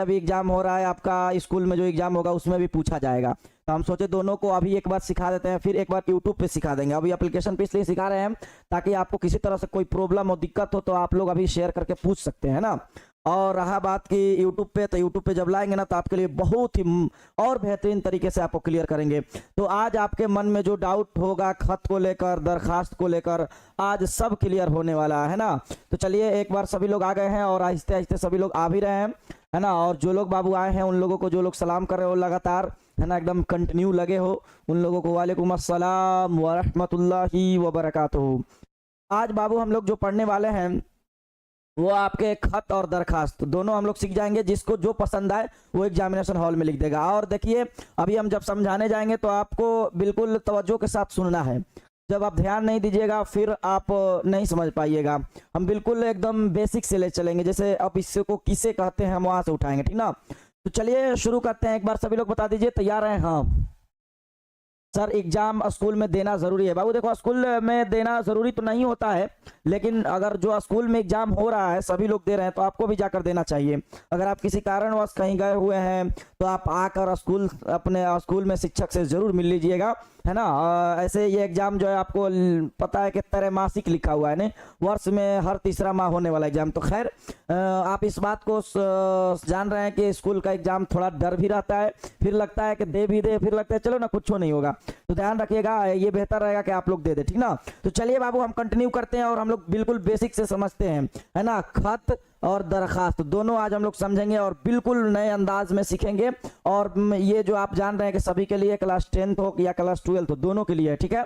अभी एग्जाम हो रहा है आपका स्कूल में, जो एग्जाम होगा उसमें भी पूछा जाएगा। तो हम सोचे दोनों को अभी एक बार सिखा देते हैं, फिर एक बार यूट्यूब पे सिखा देंगे। अभी एप्लीकेशन पे इसलिए सिखा रहे हैं ताकि आपको किसी तरह से कोई प्रॉब्लम हो, दिक्कत हो तो आप लोग अभी शेयर करके पूछ सकते हैं ना। और रहा बात की यूट्यूब पे, तो यूट्यूब पे जब लाएंगे ना तो आपके लिए बहुत ही और बेहतरीन तरीके से आपको क्लियर करेंगे। तो आज आपके मन में जो डाउट होगा खत को लेकर, दरखास्त को लेकर, आज सब क्लियर होने वाला है ना। तो चलिए एक बार सभी लोग आ गए हैं और आहिस्ते आहिस्ते सभी लोग आ भी रहे हैं, है ना। और जो लोग बाबू आए हैं उन लोगों को, जो लोग सलाम कर रहे हो लगातार, है ना, एकदम कंटिन्यू लगे हो, उन लोगों को वालेकुम अस्सलाम व रहमतुल्लाहि व बरकातुहू। आज बाबू हम लोग जो पढ़ने वाले हैं वो आपके खत और दरखास्त दोनों हम लोग सीख जाएंगे। जिसको जो पसंद आए वो एग्जामिनेशन हॉल में लिख देगा। और देखिए अभी हम जब समझाने जाएंगे तो आपको बिल्कुल तवज्जो के साथ सुनना है। जब आप ध्यान नहीं दीजिएगा फिर आप नहीं समझ पाइएगा। हम बिल्कुल एकदम बेसिक से ले चलेंगे, जैसे अब इससे को किसे कहते हैं हम वहां से उठाएंगे, ठीक ना। तो चलिए शुरू करते हैं। एक बार सभी लोग बता दीजिए, तैयार हैं? हाँ सर, एग्जाम स्कूल में देना जरूरी है। बाबू देखो, स्कूल में देना जरूरी तो नहीं होता है, लेकिन अगर जो स्कूल में एग्जाम हो रहा है सभी लोग दे रहे हैं तो आपको भी जाकर देना चाहिए। अगर आप किसी कारणवश कहीं गए हुए हैं तो आप आकर स्कूल, अपने स्कूल में शिक्षक से जरूर मिल लीजिएगा, है ना। ऐसे ये एग्जाम जो है आपको पता है कि त्रैमासिक लिखा हुआ है, नहीं वर्ष में हर तीसरा माह होने वाला एग्जाम। तो खैर आप इस बात को जान रहे हैं कि स्कूल का एग्जाम थोड़ा डर भी रहता है, फिर लगता है कि दे भी दे, फिर लगता है चलो ना कुछ नहीं होगा। तो ध्यान रखिएगा, ये बेहतर रहेगा कि आप लोग दे दे, ठीक ना। तो चलिए बाबू हम कंटिन्यू करते हैं और हम लोग बिल्कुल बेसिक से समझते हैं, है ना। खत और दरखास्त दोनों आज हम लोग समझेंगे और बिल्कुल नए अंदाज में सीखेंगे। और ये जो आप जान रहे हैं कि सभी के लिए, क्लास 10th हो या क्लास 12th हो, दोनों के लिए है, ठीक है।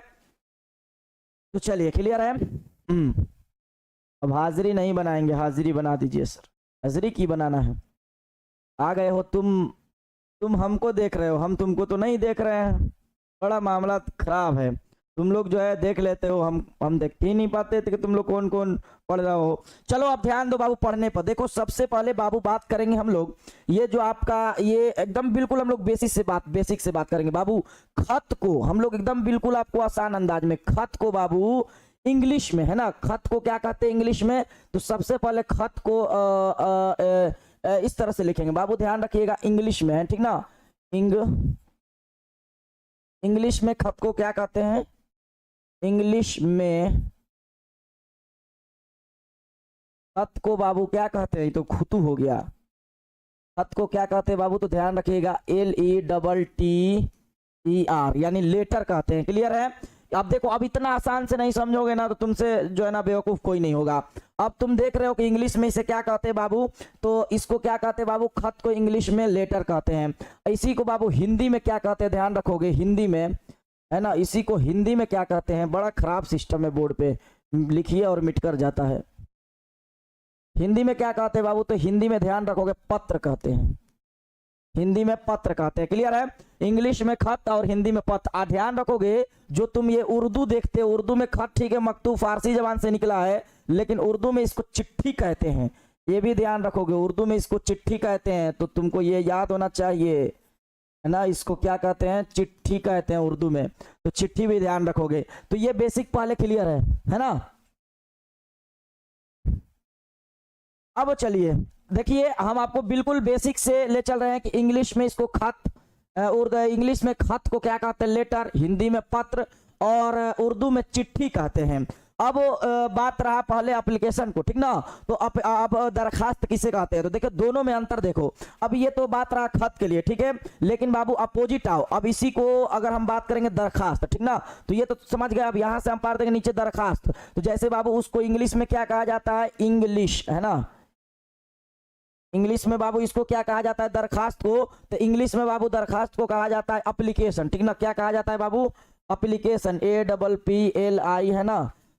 तो चलिए क्लियर है। अब हाजिरी नहीं बनाएंगे, हाजिरी बना दीजिए सर। हाजिरी की बनाना है? आ गए हो तुम हमको देख रहे हो, हम तुमको तो नहीं देख रहे हैं। बड़ा मामला खराब है। तुम लोग जो है देख लेते हो, हम देख ही नहीं पाते थे कि तुम लोग कौन कौन पढ़ रहे हो। चलो अब ध्यान दो बाबू पढ़ने पर। देखो सबसे पहले बाबू बात करेंगे हम लोग, ये जो आपका ये एकदम बिल्कुल हम लोग बेसिक से बात करेंगे बाबू। खत को हम लोग एकदम बिल्कुल आपको आसान अंदाज में, खत को बाबू इंग्लिश में, है ना, खत को क्या कहते हैं इंग्लिश में। तो सबसे पहले खत को इस तरह से लिखेंगे बाबू, ध्यान रखिएगा, इंग्लिश में है, ठीक ना। इंग्लिश में खत को क्या कहते हैं? इंग्लिश में खत को बाबू क्या कहते हैं? तो खुतू हो गया। खत को क्या कहते हैं बाबू? तो ध्यान रखिएगा, LETTER, यानी लेटर कहते हैं। क्लियर है? अब देखो, अब इतना आसान से नहीं समझोगे ना तो तुमसे जो है ना बेवकूफ कोई नहीं होगा। अब तुम देख रहे हो कि इंग्लिश में इसे क्या कहते हैं बाबू, तो इसको क्या कहते हैं बाबू? खत को इंग्लिश में लेटर कहते हैं। इसी को बाबू हिंदी में क्या कहते हैं? ध्यान रखोगे, हिंदी में, है ना, इसी को हिंदी में क्या कहते हैं? बड़ा खराब सिस्टम है, बोर्ड पे लिखिए और मिट कर जाता है। हिंदी में क्या कहते हैं बाबू? तो हिंदी में ध्यान रखोगे पत्र कहते हैं। हिंदी में पत्र कहते हैं। क्लियर है? इंग्लिश में खत और हिंदी में पत्र। ध्यान रखोगे, जो तुम ये उर्दू देखते हो, उर्दू में खत ठीक है, मकतूब फारसी जबान से निकला है, लेकिन उर्दू में इसको चिट्ठी कहते हैं। ये भी ध्यान रखोगे, उर्दू में इसको चिट्ठी कहते हैं। तो तुमको ये याद होना चाहिए, है ना, इसको क्या कहते हैं? चिट्ठी कहते हैं उर्दू में। तो चिट्ठी भी ध्यान रखोगे। तो ये बेसिक पहले क्लियर है ना। अब चलिए देखिए, हम आपको बिल्कुल बेसिक से ले चल रहे हैं कि इंग्लिश में इसको खत, और इंग्लिश में खत को क्या कहते हैं? लेटर। हिंदी में पत्र, और उर्दू में चिट्ठी कहते हैं। अब बात रहा पहले एप्लीकेशन को, ठीक ना। तो अब दरखास्त किसे कहते हैं? तो देखो दोनों में अंतर देखो। अब ये तो बात रहा खत के लिए, ठीक है, लेकिन बाबू अपोजिट आओ। अब इसी को अगर हम बात करेंगे दरखास्त, ठीक ना, तो ये तो समझ गए। अब यहां से हम पार देंगे नीचे दरखास्त। तो जैसे बाबू उसको इंग्लिश में क्या कहा जाता है? इंग्लिश, है ना। इंग्लिश में बाबू इसको क्या कहा जाता है? दरखास्त को। तो इंग्लिश में बाबू दरखास्त को कहा जाता है एप्लीकेशन, ठीक ना। क्या कहा जाता है बाबू? एप्लीकेशन, APPLI, है ना,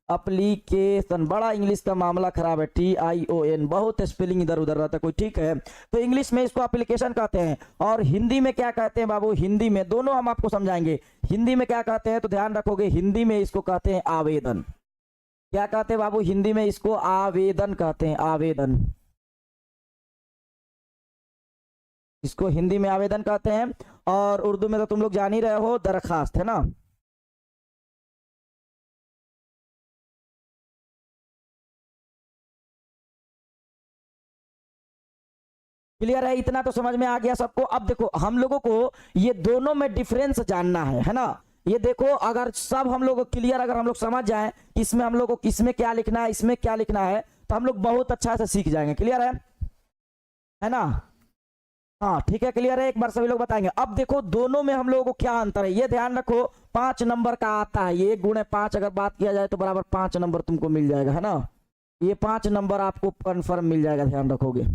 एप्लीकेशन। बड़ा इंग्लिश का मामला खराब है, TION, बहुत स्पेलिंग इधर उधर रहता है कोई, ठीक है। तो इंग्लिश में इसको एप्लीकेशन कहते हैं। और हिंदी में क्या कहते हैं बाबू? हिंदी में दोनों हम आपको समझाएंगे। हिंदी में क्या कहते हैं? तो ध्यान रखोगे, हिंदी में इसको कहते हैं आवेदन। क्या कहते हैं बाबू? हिंदी में इसको आवेदन कहते हैं, आवेदन। इसको हिंदी में आवेदन कहते हैं। और उर्दू में तो तुम लोग जान ही रहे हो, दरखास्त, है ना। क्लियर है? इतना तो समझ में आ गया सबको। अब देखो हम लोगों को ये दोनों में डिफरेंस जानना है ना। ये देखो अगर सब हम लोग क्लियर, अगर हम लोग समझ जाएं कि इसमें हम लोग को इसमें क्या लिखना है, इसमें क्या लिखना है, तो हम लोग बहुत अच्छा से सीख जाएंगे। क्लियर है ना? हाँ ठीक है, क्लियर है। एक बार सभी लोग बताएंगे। अब देखो दोनों में हम लोगों को क्या अंतर है, ये ध्यान रखो। 5 नंबर का आता है, ये 1 गुणे 5 अगर बात किया जाए तो बराबर 5 नंबर तुमको मिल जाएगा, है ना। ये 5 नंबर आपको कंफर्म मिल जाएगा, ध्यान रखोगे।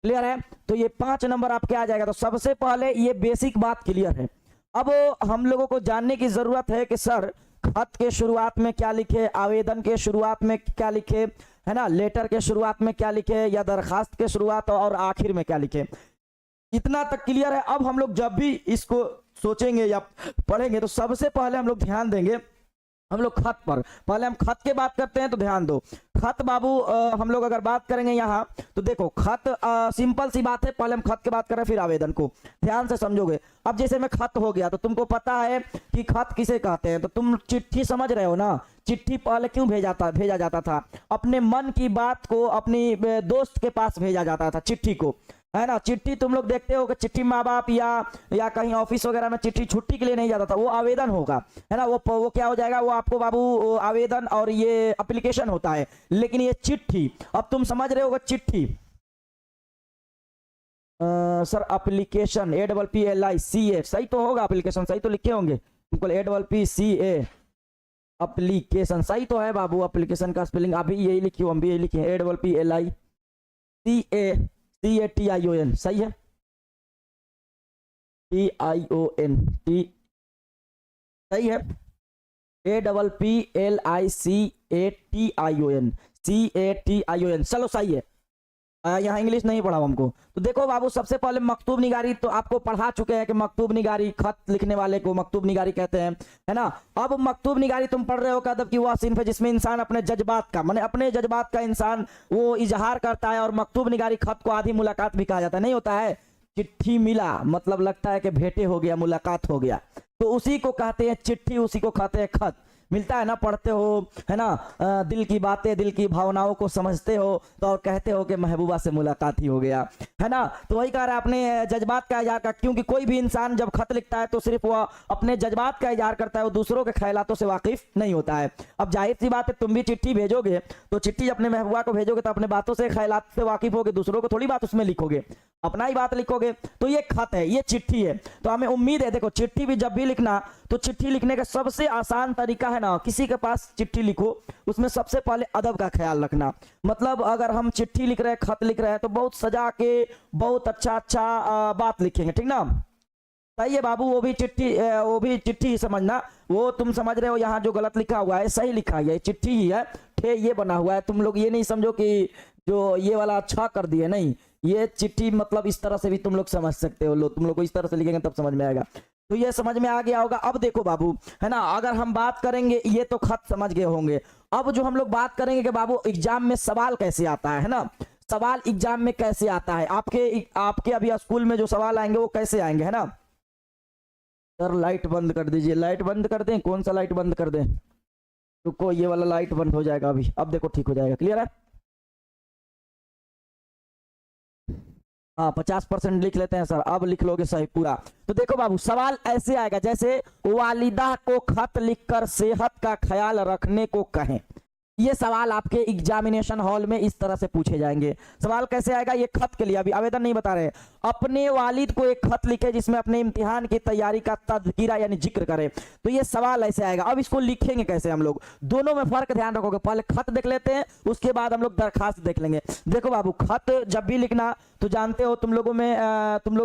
क्लियर है? तो ये 5 नंबर आपके आ जाएगा। तो सबसे पहले ये बेसिक बात क्लियर है। अब हम लोगों को जानने की जरूरत है कि सर खत के शुरुआत में क्या लिखे, आवेदन के शुरुआत में क्या लिखे, है ना, लेटर के शुरुआत में क्या लिखे, या दरखास्त के शुरुआत और आखिर में क्या लिखे। इतना तक क्लियर है। अब हम लोग जब भी इसको सोचेंगे या पढ़ेंगे तो सबसे पहले हम लोग ध्यान देंगे हम लोग खत पर। पहले हम खत की बात करते हैं तो ध्यान दो। खत बाबू हम लोग अगर बात करेंगे यहाँ तो देखो खत सिंपल सी बात है। पहले हम खत की बात करें फिर आवेदन को, ध्यान से समझोगे। अब जैसे में खत हो गया तो तुमको पता है कि खत किसे कहते हैं। तो तुम चिट्ठी समझ रहे हो ना। चिट्ठी पहले क्यों भेजा जाता था? अपने मन की बात को अपनी दोस्त के पास भेजा जाता था, चिट्ठी को, है ना। चिट्ठी तुम लोग देखते हो कि चिट्ठी माँ बाप या कहीं ऑफिस वगैरह में चिट्ठी छुट्टी के लिए नहीं जाता था, वो आवेदन होगा, है ना। वो क्या हो जाएगा, वो आपको बाबू आवेदन और ये एप्लीकेशन होता है। लेकिन ये चिट्ठी, अब तुम समझ रहे होगा चिट्ठी सर एप्लीकेशन APPLICA सही तो होगा, एप्लीकेशन सही तो लिखे होंगे तुमको, APPCA एप्लीकेशन सही तो है बाबू। एप्लीकेशन का स्पेलिंग अभी यही लिखी हो, हम भी यही लिखे हैं, APPLICATION सही है, TION सही है, APPLICATION चलो सही है। यहाँ इंग्लिश नहीं पढ़ा हमको। तो देखो बाबू सबसे पहले मकतूब निगारी तो आपको पढ़ा चुके हैं कि मकतूब निगारी, खत लिखने वाले को मकतूब निगारी कहते हैं, है ना। अब मकतूब निगारी तुम पढ़ रहे हो अदब की वह सिन्फ है जिसमें इंसान अपने जज्बात का, माने अपने जज्बात का इंसान वो इजहार करता है। और मकतूब निगारी खत को आधी मुलाकात भी कहा जाता है, नहीं होता है। चिट्ठी मिला मतलब लगता है कि भेंटे हो गया, मुलाकात हो गया, तो उसी को कहते हैं चिट्ठी, उसी को कहते हैं खत। मिलता है ना, पढ़ते हो, है ना, दिल की बातें, दिल की भावनाओं को समझते हो तो और कहते हो कि महबूबा से मुलाकात ही हो गया, है ना। तो वही कह रहा है अपने जज्बात का इजहार का, क्योंकि कोई भी इंसान जब खत लिखता है तो सिर्फ वह अपने जज्बात का इजहार करता है, वो दूसरों के ख्यालातों से वाकिफ नहीं होता है। अब जाहिर सी बात है तुम भी चिट्ठी भेजोगे तो चिट्ठी अपने महबूबा को भेजोगे तो अपने बातों से, ख्यालात से वाकिफ होगे, दूसरों को थोड़ी बात उसमें लिखोगे, अपना ही बात लिखोगे। तो ये खत है, ये चिट्ठी है। तो हमें उम्मीद है, देखो चिट्ठी भी जब भी लिखना तो चिट्ठी लिखने का सबसे आसान तरीका है ना, किसी के पास चिट्ठी लिखो उसमें सबसे पहले अदब का ख्याल रखना। मतलब अगर हम चिट्ठी लिख रहे हैं, खत लिख रहे हैं तो बहुत सजा के बहुत अच्छा बात लिखेंगे, ठीक ना। सही है बाबू, वो भी चिट्ठी ही समझना। वो तुम समझ रहे हो यहाँ जो गलत लिखा हुआ है सही लिखा है, चिट्ठी ही है, ठे ये बना हुआ है। तुम लोग ये नहीं समझो कि जो ये वाला अच्छा कर दिए, नहीं, ये चिट्ठी मतलब इस तरह से भी तुम लोग समझ सकते हो। लो तुम लोग को इस तरह से लिखेंगे तब समझ में आएगा। तो ये समझ में आ गया होगा। अब देखो बाबू, है ना, अगर हम बात करेंगे, ये तो खत समझ गए होंगे। अब जो हम लोग बात करेंगे कि बाबू एग्जाम में सवाल कैसे आता है ना, सवाल एग्जाम में कैसे आता है, आपके अभी स्कूल में जो सवाल आएंगे वो कैसे आएंगे, है ना। सर लाइट बंद कर दीजिए, लाइट बंद कर दें, कौन सा लाइट बंद कर दें, रुको ये वाला लाइट बंद हो जाएगा अभी, अब देखो ठीक हो जाएगा, क्लियर है। हाँ 50% लिख लेते हैं सर, अब लिख लोगे सही पूरा। तो देखो बाबू सवाल ऐसे आएगा जैसे वालिदा को खत लिखकर सेहत का ख्याल रखने को कहें। ये सवाल आपके एग्जामिनेशन हॉल में इस तरह से पूछे जाएंगे। सवाल कैसे आएगा, ये खत के लिए अभी आवेदन नहीं बता रहे, अपने वालिद को एक खत लिखे जिसमें अपने इम्तिहान की तैयारी का तज़किरा यानी जिक्र करे। तो ये सवाल ऐसे आएगा। अब इसको लिखेंगे कैसे हम लोग, दोनों में फर्क ध्यान रखोगे। पहले खत देख लेते हैं, उसके बाद हम लोग दरखास्त देख लेंगे। देखो बाबू खत जब भी लिखना तो जानते हो तुम लोगों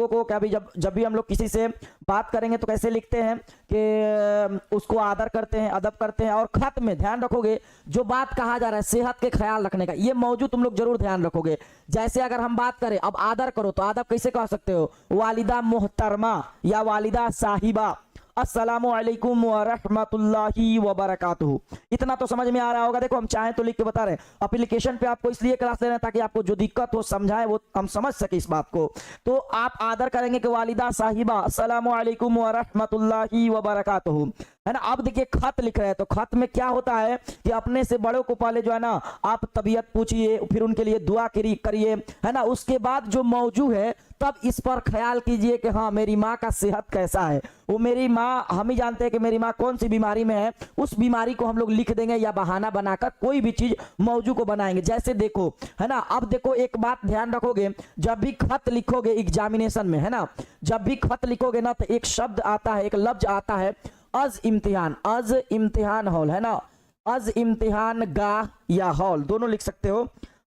को क्या भी, जब भी हम लोग किसी से बात करेंगे तो कैसे लिखते हैं कि उसको आदर करते हैं, अदब करते हैं। और खत में ध्यान रखोगे जो बात कहा जा रहा है सेहत के ख्याल रखने का, ये मौजूद तुम लोग जरूर ध्यान रखोगे। जैसे अगर हम बात करें अब आदर करो तो आदब कैसे कह सकते हो, वालिदा मोहतरमा या वालिदा साहिबा। अस्सलामु अलैकुम व रहमतुल्लाहि व बरकातुहू। इतना तो समझ में आ रहा होगा। देखो हम चाहें तो लिख के बता रहे हैं। एप्लीकेशन पे आपको इसलिए क्लास ले रहे हैं ताकि आपको जो दिक्कत हो समझाएं, वो हम समझ सके इस बात को। तो आप आदर करेंगे कि वालिदा साहिबा अस्सलामु अलैकुम व रहमतुल्लाहि व बरकातुहू, है ना। अब देखिए खत लिख रहे हैं, तो खत में क्या होता है कि अपने से बड़ों को पहले जो है ना आप तबीयत पूछिए, फिर उनके लिए दुआ करिए, है ना। उसके बाद जो मौजू है तब इस पर ख्याल कीजिए कि हाँ मेरी माँ का सेहत कैसा है। वो मेरी माँ, हम ही जानते हैं कि मेरी माँ कौन सी बीमारी में है, उस बीमारी को हम लोग लिख देंगे या बहाना बनाकर कोई भी चीज मौजू को बनाएंगे। जैसे देखो, है ना। अब देखो एक बात ध्यान रखोगे, जब भी खत लिखोगे एग्जामिनेशन में, है ना, जब भी खत लिखोगे ना तो एक शब्द आता है, एक लफ्ज आता है अज इम्तिहान। अज इम्तिहान हॉल, है ना। अज इम्तिहान गाह या हॉल दोनों लिख सकते हो।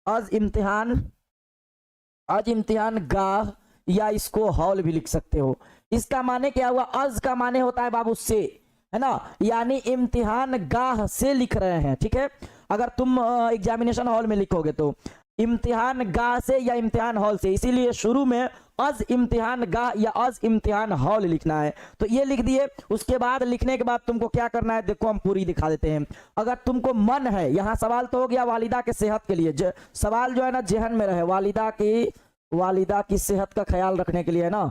अज इम्तिहान गाह या इसको हॉल भी लिख सकते हो। इसका माने क्या हुआ? अज का माने होता है बाबू से, है ना, यानी इम्तिहान गाह से लिख रहे हैं, ठीक है। अगर तुम एग्जामिनेशन हॉल में लिखोगे तो इम्तिहान गाह से या इम्तिहान हॉल से, इसीलिए शुरू में अज इम्तिहान गाह या अज इम्तिहान हॉल लिखना है। तो ये लिख दिए। उसके बाद लिखने के बाद तुमको क्या करना है, देखो हम पूरी दिखा देते हैं। अगर तुमको मन है, यहाँ सवाल तो हो गया वालिदा के सेहत के लिए, सवाल जो है ना जहन में रहे, वालिदा की सेहत का ख्याल रखने के लिए, है ना,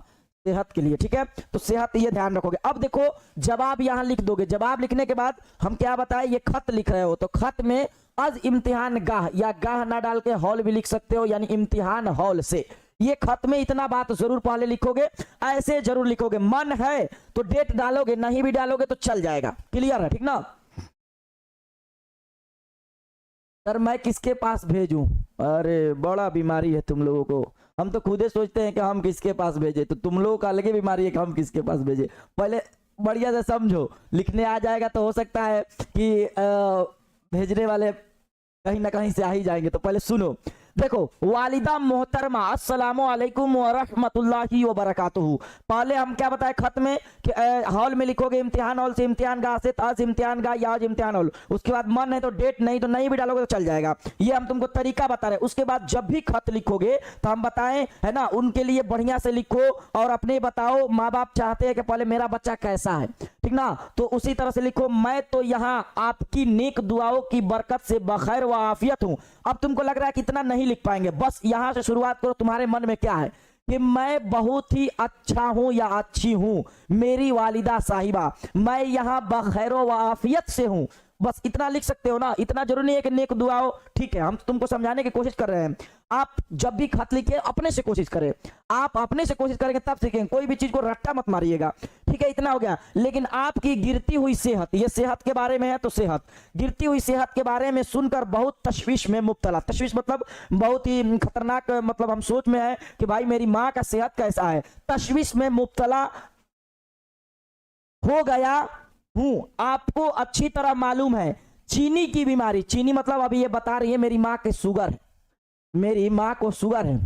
सेहत के लिए, ठीक है। तो सेहत ये ध्यान रखोगे। अब देखो जवाब यहाँ लिख दोगे। जवाब लिखने के बाद हम क्या बताए, ये खत लिख रहे हो तो खत में अज इम्तिहान गाह या गाह ना डाल के हॉल भी लिख सकते हो, यानी इम्तिहान हॉल से। ये खत में इतना बात जरूर पहले लिखोगे, ऐसे जरूर लिखोगे। मन है तो डेट डालोगे, नहीं भी डालोगे तो चल जाएगा। क्लियर है, ठीक ना। सर मैं किसके पास भेजूं? अरे बड़ा बीमारी है तुम लोगों को। हम तो खुदे सोचते हैं कि हम किसके पास भेजे, तो तुम लोगों का अलग ही बीमारी है कि हम किसके पास भेजे। पहले बढ़िया से समझो, लिखने आ जाएगा तो हो सकता है कि भेजने वाले कहीं ना कहीं से आ ही जाएंगे। तो पहले सुनो, देखो वालिदा मोहतरमा अस्सलामु अलैकुम व रहमतुल्लाहि व बरकातुहू। पहले हम क्या बताए खत में कि हॉल में लिखोगे इम्तिहान हॉल से इम्तिहान गाह से, आज इम्तिहान गाह या आज इम्तिहान हॉल। उसके बाद मन है तो डेट, नहीं तो नहीं भी डालोगे तो चल जाएगा। ये हम तुमको तरीका बता रहे हैं। उसके बाद जब भी खत लिखोगे तो हम बताएं, है ना, उनके लिए बढ़िया से लिखो और अपने बताओ। माँ बाप चाहते हैं कि पहले मेरा बच्चा कैसा है, ठीक ना, तो उसी तरह से लिखो। मैं तो यहाँ आपकी नेक दुआओं की बरकत से बखैर व आफियत हूँ। अब तुमको लग रहा है कि इतना नहीं लिख पाएंगे, बस यहां से शुरुआत करो। तुम्हारे मन में क्या है कि मैं बहुत ही अच्छा हूं या अच्छी हूं, मेरी वालिदा साहिबा, मैं यहां बखैरो व आफियत से हूं। बस इतना लिख सकते हो ना। इतना जरूरी नहीं है कि नेक दुआओ, ठीक है, हम तुमको समझाने की कोशिश कर रहे हैं। आप जब भी खत लिखे अपने से कोशिश करें, आप अपने से कोशिश करेंगे तब सीखेंगे। कोई भी चीज को रट्टा मत मारिएगा, ठीक है। इतना हो गया। लेकिन आपकी गिरती हुई सेहत, ये सेहत के बारे में है तो सेहत, गिरती हुई सेहत के बारे में सुनकर बहुत तशवीश में मुब्तला, तशवीश मतलब बहुत ही खतरनाक, मतलब हम सोच में है कि भाई मेरी माँ का सेहत कैसा है, तशवीश में मुब्तला हो गया हूं। आपको अच्छी तरह मालूम है चीनी की बीमारी, चीनी मतलब अभी ये बता रही है मेरी माँ के शुगर है, मेरी माँ को शुगर है,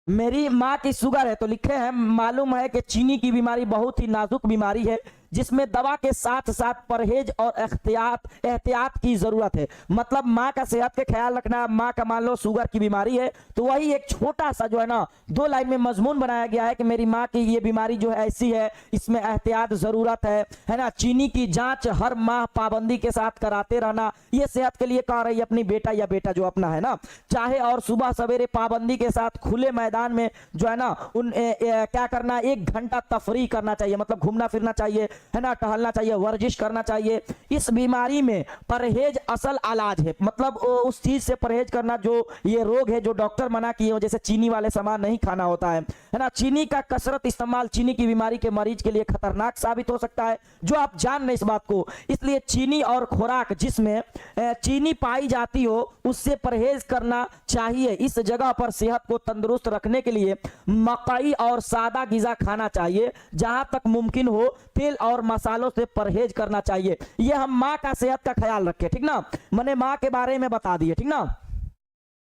मेरी माँ की शुगर है। तो लिखे हैं मालूम है कि चीनी की बीमारी बहुत ही नाजुक बीमारी है जिसमें दवा के साथ साथ परहेज और एहतियात की जरूरत है। मतलब माँ का सेहत के ख्याल रखना। माँ का मान लो शुगर की बीमारी है तो वही एक छोटा सा जो है ना 2 लाइन में मजमून बनाया गया है कि मेरी माँ की ये बीमारी जो है ऐसी है, इसमें एहतियात जरूरत है ना। चीनी की जांच हर माह पाबंदी के साथ कराते रहना, ये सेहत के लिए कह रही है अपनी बेटा या बेटा जो अपना है ना, चाहे और सुबह सवेरे पाबंदी के साथ खुले मैदान में जो है ना क्या करना, 1 घंटा तफरी करना चाहिए, मतलब घूमना फिरना चाहिए, है ना, टहलना चाहिए, वर्जिश करना चाहिए। इस बीमारी में परहेज असल इलाज है, मतलब उस चीज से परहेज करना जो ये रोग है जो डॉक्टर मना किए हो, जैसे चीनी वाले सामान नहीं खाना होता है ना। चीनी का कसरत इस्तेमाल चीनी की बीमारी के मरीज के लिए खतरनाक साबित हो सकता है, जो आप जान नहीं इस बात को। इसलिए चीनी और खुराक जिसमें चीनी पाई जाती हो उससे परहेज करना चाहिए। इस जगह पर सेहत को तंदुरुस्त रखने के लिए मकई और सादा गिजा खाना चाहिए। जहां तक मुमकिन हो तेल और मसालों से परहेज करना चाहिए। ये हम माँ का सेहत का ख्याल रखें, ठीक ना, मैंने माँ के बारे में बता दिए, ठीक ना।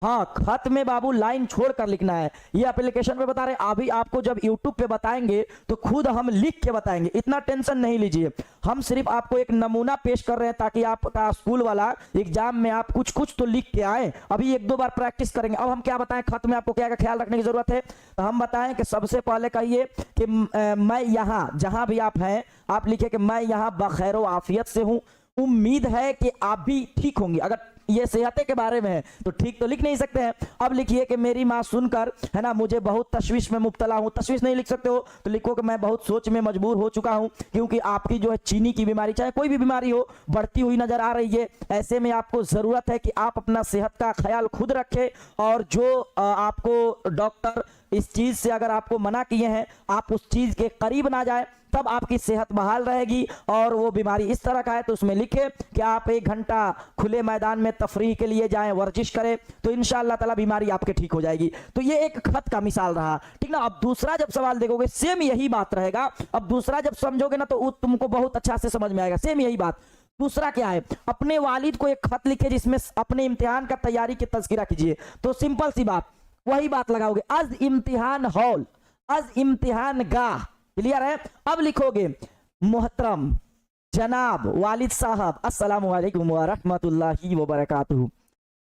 हाँ, खत में बाबू लाइन छोड़कर लिखना है। ये एप्लीकेशन पे बता रहे हैं, अभी आपको जब यूट्यूब पे बताएंगे तो खुद हम लिख के बताएंगे, इतना टेंशन नहीं लीजिए। हम सिर्फ आपको एक नमूना पेश कर रहे हैं ताकि आपका स्कूल वाला एग्जाम में आप कुछ कुछ तो लिख के आए। अभी एक दो बार प्रैक्टिस करेंगे। अब हम क्या बताएं, खत में आपको क्या क्या ख्याल रखने की जरूरत है, तो हम बताएं कि सबसे पहले कहिए कि मैं यहाँ, जहां भी आप हैं आप लिखे कि मैं यहाँ बखैर व आफियत से हूँ, उम्मीद है कि आप भी ठीक होंगे। अगर ये सेहत के बारे में है तो ठीक तो लिख नहीं सकते हैं। अब लिखिए कि मेरी माँ सुनकर, है ना, मुझे बहुत तशवीश में मुब्तला हूँ। तशवीश नहीं लिख सकते हो तो लिखो कि मैं बहुत सोच में मजबूर हो चुका हूँ, क्योंकि आपकी जो है चीनी की बीमारी, चाहे कोई भी बीमारी हो, बढ़ती हुई नजर आ रही है। ऐसे में आपको जरूरत है कि आप अपना सेहत का ख्याल खुद रखें, और जो आपको डॉक्टर इस चीज से अगर आपको मना किए हैं, आप उस चीज के करीब ना जाए, तब आपकी सेहत बहाल रहेगी। और वो बीमारी इस तरह का है तो उसमें लिखे कि आप 1 घंटा खुले मैदान में तफरीह के लिए जाएं, वर्जिश करें, तो इंशाअल्लाह ताला बीमारी आपके ठीक हो जाएगी। तो ये एक खत का मिसाल रहा, ठीक ना। अब दूसरा जब सवाल देखोगे सेम यही बात रहेगा। अब दूसरा जब समझोगे ना तो तुमको बहुत अच्छा से समझ में आएगा। सेम यही बात। दूसरा क्या है, अपने वालिद को एक खत लिखे जिसमें अपने इम्तिहान का तैयारी की तज़किरा कीजिए। तो सिंपल सी बात, वही बात लगाओगे, अज इम्तिहान हॉल, अज इम्तिहान गाह। क्लियर है। अब लिखोगे मोहतरम जनाब वालिद साहब अस्सलाम वालेकुम व रहमतुल्लाहि व बरकातुहू।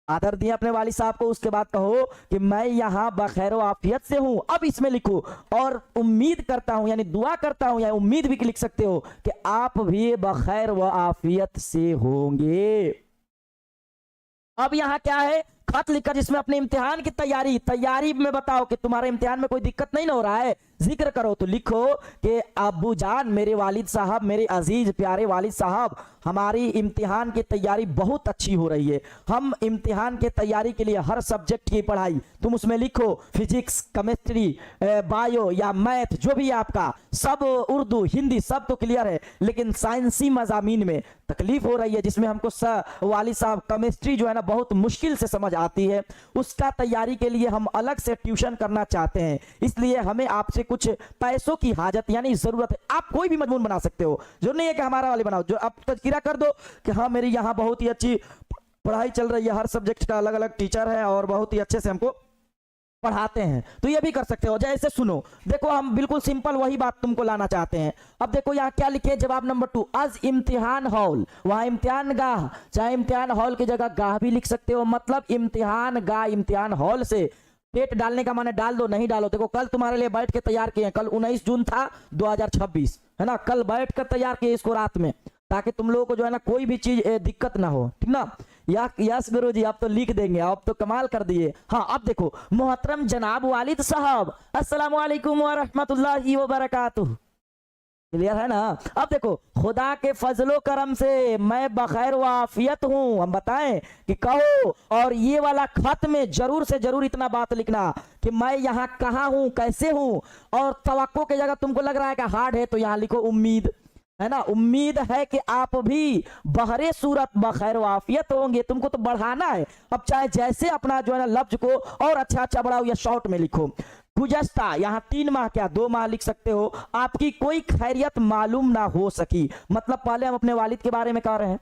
आदर दिए अपने वालिद साहब को। उसके बाद कहो कि मैं यहाँ बखैर व आफियत से हूँ। अब इसमें लिखो और उम्मीद करता हूँ, यानी दुआ करता हूँ, या उम्मीद भी लिख सकते हो कि आप भी बखैर व आफियत से होंगे। अब यहाँ क्या है, खत लिखकर जिसमें अपने इम्तिहान की तैयारी में बताओ कि तुम्हारे इम्तिहान में कोई दिक्कत नहीं ना हो रहा है, जिक्र करो। तो लिखो कि अब्बू जान, मेरे वालिद साहब, मेरे अजीज प्यारे वालिद साहब, हमारी इम्तिहान की तैयारी बहुत अच्छी हो रही है। हम इम्तिहान के तैयारी के लिए हर सब्जेक्ट की पढ़ाई, तुम उसमें लिखो फिजिक्स, केमिस्ट्री, बायो या मैथ, जो भी आपका, सब, उर्दू, हिंदी, सब तो क्लियर है, लेकिन साइंसी मजामीन में तकलीफ हो रही है, जिसमें हमको वालिद साहब केमिस्ट्री जो है ना बहुत मुश्किल से समझ आती है, उसका तैयारी के लिए हम अलग से ट्यूशन करना चाहते हैं। इसलिए हमें आपसे कुछ पैसों की हाजत यानी जरूरत है। आप कोई भी मजमून बना सकते हो, जो नहीं है कि हमारा वाले बनाओ, जो आप तज़किरा कर दो कि हाँ मेरी यहाँ बहुत ही अच्छी पढ़ाई चल रही है, हर सब्जेक्ट का अलग अलग टीचर है और बहुत ही अच्छे से हमको पढ़ाते हैं। तो ये भी कर सकते हो। जैसे सुनो, देखो हम बिल्कुल सिंपल वही बात तुमको लाना चाहते हैं। अब देखो यहाँ क्या लिखे, जवाब नंबर 2, अज इम्तिहान हॉल, वहां इम्तिहान गाह, चाहे इम्तिहान हॉल की जगह गाह भी लिख सकते हो, मतलब इम्तिहान गाह, इम्तिहान हॉल से डेट डालने का माने डाल दो, नहीं डालो। देखो कल तुम्हारे लिए बैठ के तैयार किए, कल 19 जून था 2026, है ना, कल बैठ कर तैयार किए इसको रात में, ताकि तुम लोगों को जो है ना कोई भी चीज दिक्कत ना हो, ठीक ना। यस गुरु जी, आप तो लिख देंगे, आप तो कमाल कर दिए। हाँ अब देखो, मोहतरम जनाब वालिद साहब अस्सलाम वालेकुम व रहमतुल्लाहि व बरकातुहू। क्लियर है ना। अब देखो, खुदा के फजलो करम से मैं बखैर व आफियत हूँ। हम बताएं कि कहो, और ये वाला खत में जरूर से जरूर इतना बात लिखना कि मैं यहाँ कहाँ हूँ, कैसे हूँ। और तवक्को की जगह तुमको लग रहा है कि हार्ड है तो यहाँ लिखो उम्मीद, है ना, उम्मीद है कि आप भी बहरे सूरत बखैर व आफियत होंगे। तुमको तो बढ़ाना है। अब चाहे जैसे अपना जो है ना लफ्ज को और अच्छा अच्छा बढ़ाओ या शॉर्ट में लिखो। गुज़श्ता, यहाँ 3 माह क्या 2 माह लिख सकते हो, आपकी कोई खैरियत मालूम ना हो सकी। मतलब पहले हम अपने वालिद के बारे में कह रहे हैं,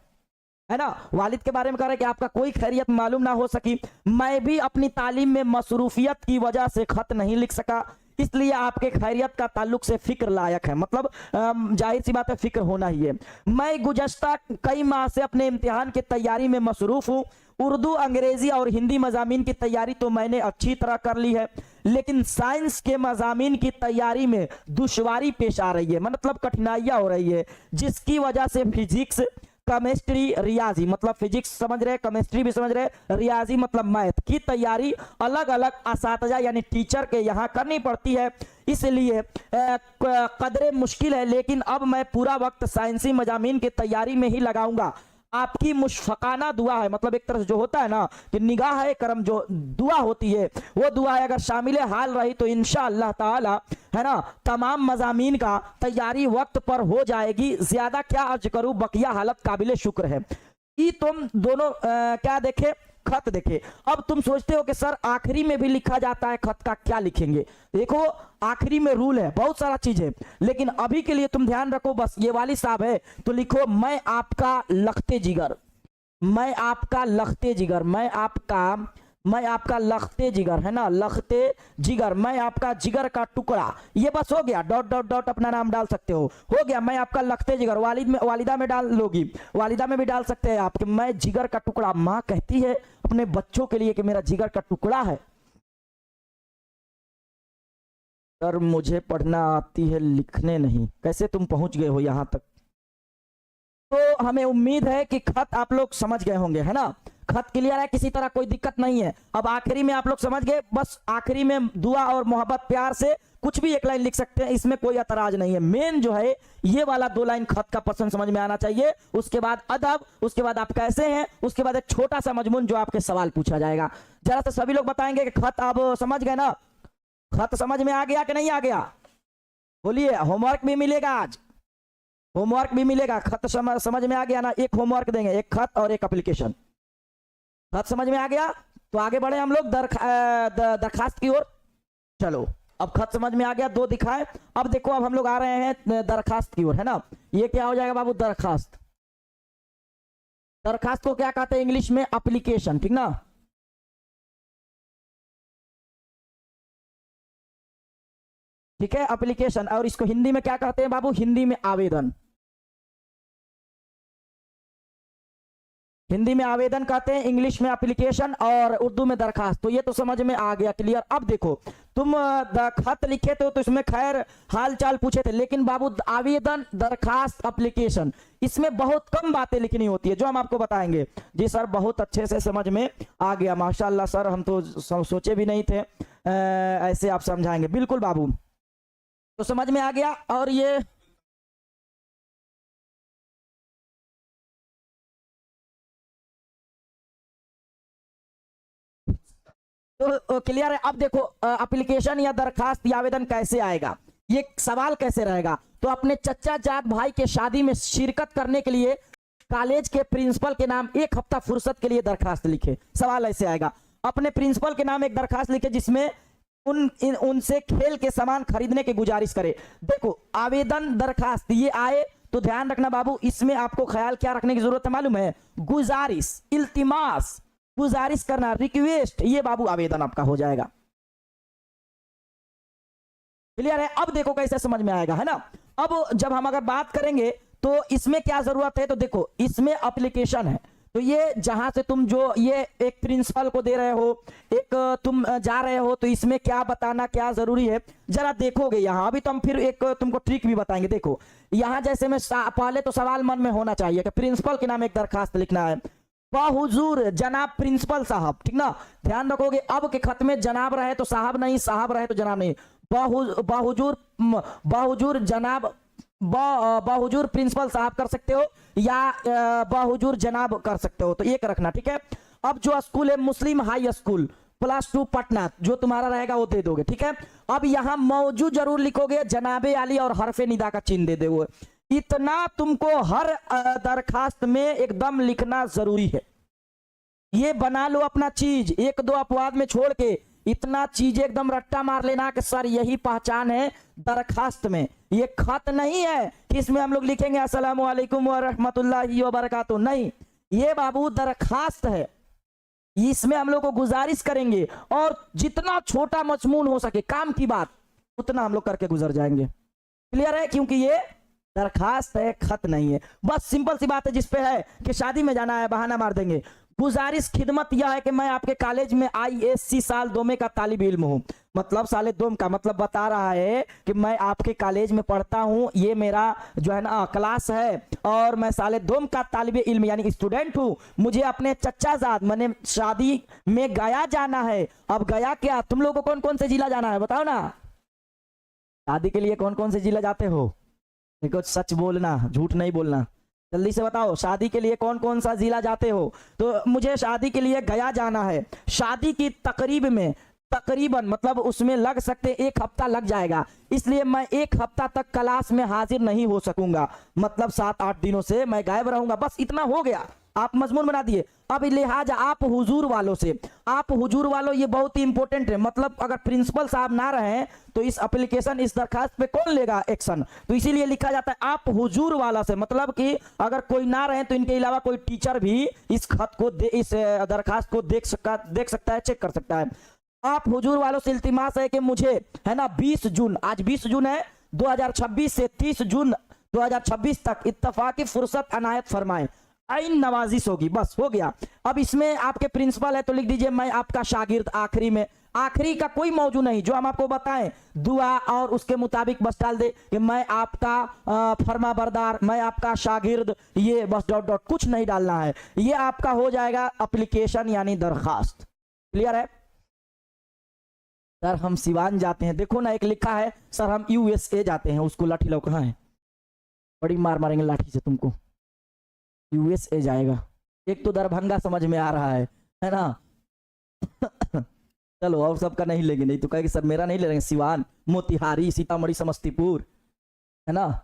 है ना, वालिद के बारे में कह रहे हैं कि आपका कोई खैरियत मालूम ना हो सकी। मैं भी अपनी तालीम में मसरूफियत की वजह से खत नहीं लिख सका, इसलिए आपके खैरियत का ताल्लुक से फिक्र लायक है। मतलब जाहिर सी बात है, फिक्र होना ही है। मैं गुज़श्ता कई माह से अपने इम्तिहान की तैयारी में मसरूफ हूँ। उर्दू, अंग्रेजी और हिंदी मजामीन की तैयारी तो मैंने अच्छी तरह कर ली है, लेकिन साइंस के मजामीन की तैयारी में दुश्वारी पेश आ रही है, मतलब कठिनाइयाँ हो रही है, जिसकी वजह से फिजिक्स, केमिस्ट्री, रियाजी, मतलब फिजिक्स समझ रहे, केमिस्ट्री भी समझ रहे, रियाजी मतलब मैथ की तैयारी अलग अलग असातिज़ा यानी टीचर के यहाँ करनी पड़ती है। इसलिए कदरे मुश्किल है, लेकिन अब मैं पूरा वक्त साइंसी मजामीन की तैयारी में ही लगाऊंगा। आपकी मुशफ़क़ाना दुआ है, मतलब एक तरह से जो होता है ना कि निगाह है करम, जो दुआ होती है वो दुआ है, अगर शामिल हाल रही तो इंशाअल्लाह ताला, है ना, तमाम मजामीन का तैयारी वक्त पर हो जाएगी। ज्यादा क्या अर्ज करूं, बकिया हालत काबिले शुक्र है। ये तुम दोनों क्या देखे, खत देखे। अब तुम सोचते हो कि सर आखिरी में भी लिखा जाता है खत का, क्या लिखेंगे। देखो आखिरी में रूल है, बहुत सारा चीज है, लेकिन अभी के लिए तुम ध्यान रखो, बस ये वाली साहब है तो लिखो मैं आपका लखते जिगर, मैं आपका लखते जिगर, मैं आपका मैं आपका लखते जिगर, है ना, लखते जिगर, मैं आपका जिगर का टुकड़ा, ये बस हो गया, डॉट डॉट डॉट अपना नाम डाल सकते हो गया, मैं आपका लखते जिगर। वालिद में, वालिदा में डाल लोगी, वालिदा में भी डाल सकते हैं आप कि मैं जिगर का टुकड़ा। माँ कहती है अपने बच्चों के लिए कि मेरा जिगर का टुकड़ा है। सर मुझे पढ़ना आती है, लिखने नहीं। कैसे तुम पहुंच गए हो यहां तक? तो हमें उम्मीद है कि खत आप लोग समझ गए होंगे, है ना, खत क्लियर है, किसी तरह कोई दिक्कत नहीं है। अब आखिरी में आप लोग समझ गए, बस आखिरी में दुआ और मोहब्बत प्यार से कुछ भी एक लाइन लिख सकते हैं, इसमें कोई एतराज नहीं है। मेन जो है ये वाला 2 लाइन खत का पर्सन समझ में आना चाहिए, उसके बाद अदब, उसके बाद आप कैसे हैं, उसके बाद एक छोटा सा मजमून जो आपके सवाल पूछा जाएगा। जरा से सभी लोग बताएंगे कि खत आप समझ गए ना? खत समझ में आ गया कि नहीं आ गया? बोलिए। होमवर्क भी मिलेगा आज, होमवर्क भी मिलेगा। खत समझ में आ गया ना? एक होमवर्क देंगे, एक खत और एक एप्लीकेशन। खत समझ में आ गया तो आगे बढ़े हम लोग दरखास्त की ओर। चलो अब खत समझ में आ गया, 2 दिखाए। अब देखो अब हम लोग आ रहे हैं दरखास्त की ओर, है ना। ये क्या हो जाएगा बाबू? दरखास्त। दरखास्त को क्या कहते हैं इंग्लिश में? एप्लीकेशन, ठीक ना। ठीक है, एप्लीकेशन। और इसको हिंदी में क्या कहते हैं बाबू? हिंदी में आवेदन। हिंदी में आवेदन कहते हैं, इंग्लिश में एप्लीकेशन और उर्दू में दरखास्त। तो ये तो समझ में आ गया, क्लियर। अब देखो तुम खत लिखे थे तो इसमें खैर हाल चाल पूछे थे, लेकिन बाबू आवेदन, दरखास्त, एप्लीकेशन, इसमें बहुत कम बातें लिखनी होती है जो हम आपको बताएंगे। जी सर बहुत अच्छे से समझ में आ गया, माशाल्लाह सर, हम तो सोचे भी नहीं थे ऐसे आप समझाएंगे। बिल्कुल बाबू, तो समझ में आ गया। और ये तो क्लियर है। अब देखो एप्लीकेशन या दरखास्त या आवेदन कैसे आएगा, ये सवाल कैसे रहेगा? तो अपने चचा जाट भाई के शादी में शिरकत करने के लिए कॉलेज के प्रिंसिपल के नाम 1 हफ्ता फुर्सत के लिए दरखास्त लिखे। सवाल ऐसे आएगा, अपने प्रिंसिपल के नाम एक दरखास्त लिखे जिसमें उनसे खेल के सामान खरीदने की गुजारिश करे। देखो आवेदन, दरखास्त ये आए तो ध्यान रखना बाबू, इसमें आपको ख्याल क्या रखने की जरूरत है मालूम है? गुजारिश, इल्तिमास, गुजारिश करना, रिक्वेस्ट, ये बाबू आवेदन आपका हो जाएगा। क्लियर है? अब देखो कैसे समझ में आएगा, है ना। अब जब हम अगर बात करेंगे तो इसमें क्या जरूरत है, तो देखो इसमें एप्लीकेशन है, तो ये जहां से तुम जो ये एक प्रिंसिपल को दे रहे हो, एक तुम जा रहे हो, तो इसमें क्या बताना क्या जरूरी है जरा देखोगे यहाँ। अभी तो हम फिर एक तुमको ट्रिक भी बताएंगे। देखो यहाँ जैसे में पहले तो सवाल मन में होना चाहिए कि प्रिंसिपल के नाम एक दरखास्त लिखना है, बाहुजूर जनाब प्रिंसिपल साहब, ठीक ना। ध्यान रखोगे अब के खत में जनाब रहे तो साहब नहीं, साहब रहे तो जनाब नहीं, बाहुजूर जनाब, बाहुजूर प्रिंसिपल साहब कर सकते हो या बाहुजूर जनाब कर सकते हो, तो एक रखना, ठीक है। अब जो स्कूल है मुस्लिम हाई स्कूल +2 पटना, जो तुम्हारा रहेगा वो दे दोगे, ठीक है। अब यहां मौजूद जरूर लिखोगे, जनाबे आली और हरफे निदा का चिन्ह दे दोगे। इतना तुमको हर दरखास्त में एकदम लिखना जरूरी है। ये बना लो अपना चीज, 1-2 अपवाद में छोड़ के इतना चीज एकदम रट्टा मार लेना कि सर यही पहचान है दरखास्त में। ये खत नहीं है कि इसमें हम लोग लिखेंगे अस्सलाम वालेकुम व रहमतुल्लाहि व बरकातुहू, नहीं, ये बाबू दरखास्त है। इसमें हम लोग को गुजारिश करेंगे और जितना छोटा मजमून हो सके काम की बात उतना हम लोग करके गुजर जाएंगे। क्लियर है? क्योंकि ये दरखास्त है, खत नहीं है। बस सिंपल सी बात है, जिसपे है कि शादी में जाना है बहाना मार देंगे। गुजारिश खिदमत यह है कि मैं आपके कॉलेज में ISC साल 2 में का तालिब इल्म हूँ, मतलब साले 2 का मतलब बता रहा है कि मैं आपके कॉलेज में पढ़ता हूँ, ये मेरा जो है ना क्लास है और मैं साले 2 का तालिब इल्म यानी स्टूडेंट हूँ। मुझे अपने चचाजाद मैंने शादी में गया जाना है। अब गया क्या, तुम लोगों को कौन कौन से जिला जाना है बताओ ना? शादी के लिए कौन कौन से जिला जाते हो? देखो सच बोलना, झूठ नहीं बोलना, जल्दी से बताओ शादी के लिए कौन कौन सा जिला जाते हो? तो मुझे शादी के लिए गया जाना है। शादी की तकरीब में तकरीबन मतलब उसमें लग सकते 1 हफ्ता लग जाएगा, इसलिए मैं 1 हफ्ता तक क्लास में हाजिर नहीं हो सकूंगा, मतलब 7-8 दिनों से मैं गायब रहूंगा। बस इतना हो गया, आप मजमून बना दिए। अब लिहाजा आप हुजूर वालों से, आप हुजूर वालों ये बहुत ही इंपॉर्टेंट है, मतलब अगर प्रिंसिपल साहब ना रहे तो इस एप्लीकेशन, इस दरखास्त पे कौन लेगा एक्शन, तो इसीलिए लिखा जाता है आप हुजूर वाला से, मतलब कि अगर कोई ना रहे तो इनके अलावा कोई टीचर भी इस खत को इस दरखास्त को देख सकता है, चेक कर सकता है। आप हुजूर वालों से इल्तिमास है कि मुझे, है ना, 20 जून, आज 20 जून है 2026 से 30 जून 2026 तक इत्तफाकी फुर्सत अनायत फरमाएं, आइन नवाजिश होगी, बस हो गया। अब इसमें आपके प्रिंसिपल है तो लिख दीजिए मैं आपका शागिर्द, आखिरी में, आखिरी का कोई मौजू नहीं, जो हम आपको बताएं दुआ और उसके मुताबिक बस डाल दे कि मैं आपका फर्मा बरदार, मैं आपका शागिर्द, ये बस डॉट डॉट, कुछ नहीं डालना है, ये आपका हो जाएगा एप्लीकेशन यानी दरखास्त। क्लियर है? सर हम सिवान जाते हैं, देखो ना एक लिखा है सर हम यूएसए जाते हैं, उसको लाठी लो, कहाँ है, बड़ी मार मारेंगे लाठी से तुमको, यूएसए जाएगा, एक तो दरभंगा समझ में आ रहा है ना चलो और सबका नहीं लेंगे, नहीं तो कहेंगे सर मेरा नहीं ले लेंगे, सिवान, मोतिहारी, सीतामढ़ी, समस्तीपुर, है ना।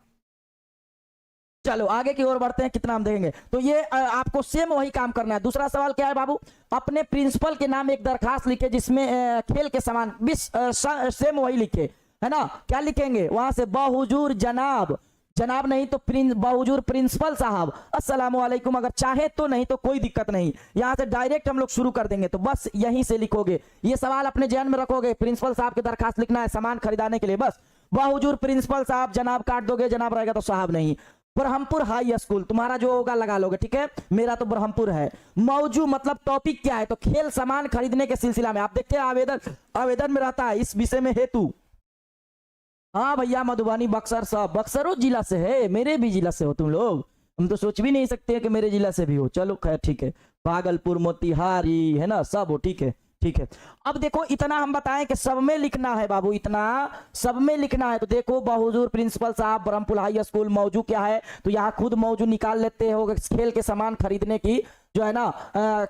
चलो आगे की ओर बढ़ते हैं, कितना हम देखेंगे। तो ये आपको सेम वही काम करना है। दूसरा सवाल क्या है बाबू, अपने प्रिंसिपल के नाम एक दरखास्त लिखे जिसमें खेल के समान सेम वही लिखे, है ना। क्या लिखेंगे वहां से, बहुजूर जनाब, जनाब नहीं तो बहुजूर प्रिंसिपल साहब, अस्सलाम वालेकुम, अगर चाहे तो, नहीं तो कोई दिक्कत नहीं, यहां से डायरेक्ट हम लोग शुरू कर देंगे, तो बस यहीं से लिखोगे, ये सवाल अपने ध्यान में रखोगे, प्रिंसिपल साहब की दरखास्त लिखना है सामान खरीदाने के लिए, बस बहुजूर प्रिंसिपल साहब, जनाब काट दोगे, जनाब रहेगा तो साहब नहीं। ब्रह्मपुर हाई स्कूल तुम्हारा जो होगा लगा लोगे, ठीक है, मेरा तो ब्रह्मपुर है। मौजू मतलब टॉपिक क्या है, तो खेल सामान खरीदने के सिलसिला में, आप देखते हैं आवेदन में रहता है इस विषय में हेतु, हाँ भैया मधुबनी, बक्सर, सब बक्सरों जिला से है, मेरे भी जिला से हो तुम लोग, हम तो सोच भी नहीं सकते कि मेरे जिला से भी हो, चलो खैर ठीक है, भागलपुर, मोतिहारी, है ना, सब हो, ठीक है ठीक है। अब देखो इतना हम बताएं कि सब में लिखना है बाबू, इतना सब में लिखना है, तो देखो बहुजूर प्रिंसिपल साहब, ब्रह्मपुर हाई स्कूल, मौजू क्या है, तो यहाँ खुद मौजू निकाल लेते हो, खेल के सामान खरीदने की जो है ना,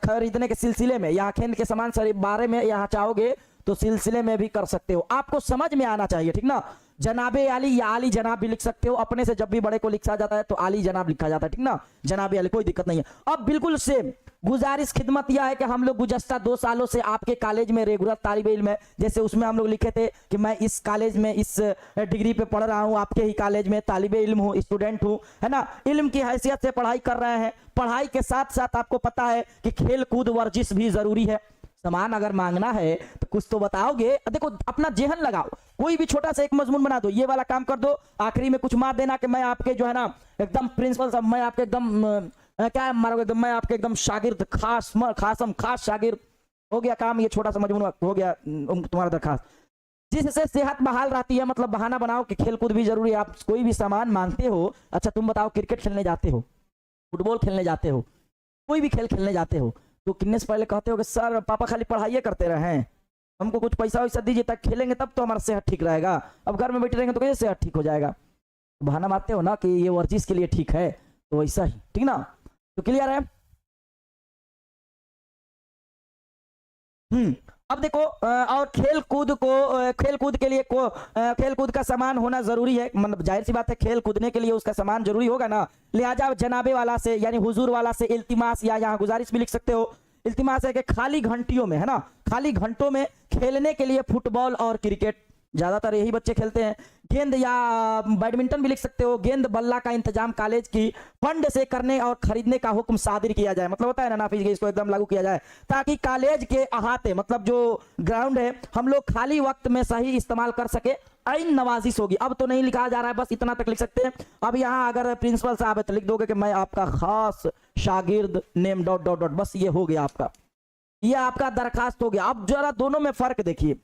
खरीदने के सिलसिले में, यहाँ खेल के सामान बारे में यहाँ चाहोगे तो सिलसिले में भी कर सकते हो, आपको समझ में आना चाहिए, ठीक ना। जनाबे आली या आली जनाब भी लिख सकते हो, अपने से जब भी बड़े को लिखा जाता है तो आली जनाब लिखा जाता है, ठीक ना, जनाबे आली, कोई दिक्कत नहीं है। अब बिल्कुल सेम गुजारिश खिदमत यह है कि हम लोग गुज़श्ता 2 सालों से आपके कॉलेज में रेगुलर तालिब इल्म है, जैसे उसमें हम लोग लिखे थे कि मैं इस कॉलेज में इस डिग्री पे पढ़ रहा हूँ, आपके ही कॉलेज में तालिब इल्म हूँ, स्टूडेंट हूँ, है ना, इल्म की हैसियत से पढ़ाई कर रहे हैं, पढ़ाई के साथ साथ आपको पता है कि खेल कूद वर्जिश भी जरूरी है, सामान अगर मांगना है तो कुछ तो बताओगे, देखो अपना जेहन लगाओ, कोई भी छोटा सा एक मजमून बना दो, ये वाला काम कर दो, आखिरी में कुछ मार देना कि मैं आपके जो है ना एकदम प्रिंसिपल साहब, मैं आपके एकदम क्या मारोगे एकदम, मैं आपके एकदम शागिर्द, खास शागिर्द, हो गया काम, ये छोटा सा मजमून हो गया तुम्हारा दरखास्त, जिससे सेहत बहाल रहती है, मतलब बहाना बनाओ कि खेल कूद भी जरूरी है, आप कोई भी सामान मांगते हो, अच्छा तुम बताओ क्रिकेट खेलने जाते हो, फुटबॉल खेलने जाते हो, कोई भी खेल खेलने जाते हो, तो कितने से पहले कहते हो कि सर पापा खाली पढ़ाई करते रहे, हमको कुछ पैसा वैसा दीजिए तक खेलेंगे तब तो हमारा सेहत ठीक रहेगा, अब घर में बैठे रहेंगे तो कैसे सेहत ठीक हो जाएगा, बहाना मारते हो ना कि ये वर्जिश के लिए ठीक है, तो वैसा ही, ठीक ना, तो क्लियर है। अब देखो और खेल कूद के लिए खेल कूद का सामान होना जरूरी है, मतलब जाहिर सी बात है खेल कूदने के लिए उसका सामान जरूरी होगा ना, लिहाजा जनाबे वाला से यानी हुजूर वाला से इल्तिमास या यहाँ गुजारिश भी लिख सकते हो, इल्तिमास है कि खाली घंटियों में, है ना, खाली घंटों में खेलने के लिए फुटबॉल और क्रिकेट, ज्यादातर यही बच्चे खेलते हैं, गेंद या बैडमिंटन भी लिख सकते हो, गेंद बल्ला का इंतजाम कॉलेज की फंड से करने और खरीदने का हुक्म सादिर किया जाए, मतलब होता है ना नाफिज, इसको एकदम लागू किया जाए ताकि कॉलेज के अहाते, मतलब जो ग्राउंड है, हम लोग खाली वक्त में सही इस्तेमाल कर सके, आइन नवाजिश होगी। अब तो नहीं लिखा जा रहा है, बस इतना तक लिख सकते हैं। अब यहाँ अगर प्रिंसिपल साहब है तो लिख दोगे कि मैं आपका खास शागिर्द, नेम डॉट डॉट डॉट, बस ये हो गया आपका, ये आपका दरखास्त हो गया। अब जरा दोनों में फर्क देखिए,